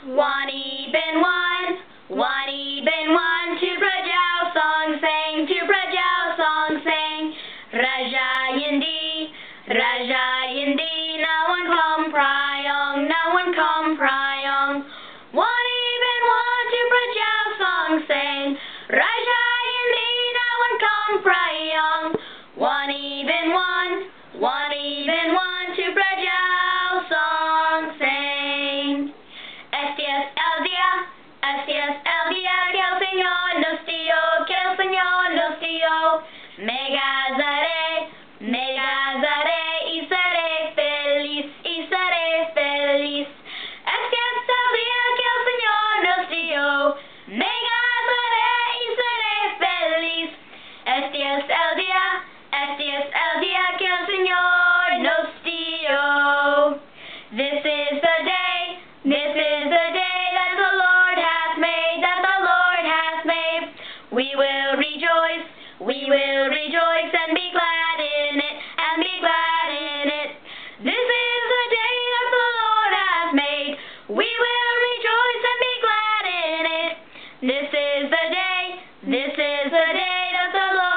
One even one, to Prajao song sing, to Prajao song sing. Raja Yindi, now one come prayong, now one come prayong. One even one, to Prajao song sing. Raja Yindi, now one come prayong. One even one, to Prajao song sing. STS el día que el Señor nos dio, que el Señor nos dio. Me casaré, y seré feliz, STS el día que el Señor nos dio. Me casaré y seré feliz. STS el día que el Señor nos dio. This is the day that the Lord hath made, We will rejoice and be glad in it, This is the day that the Lord hath made. We will rejoice and be glad in it. This is the day that the Lord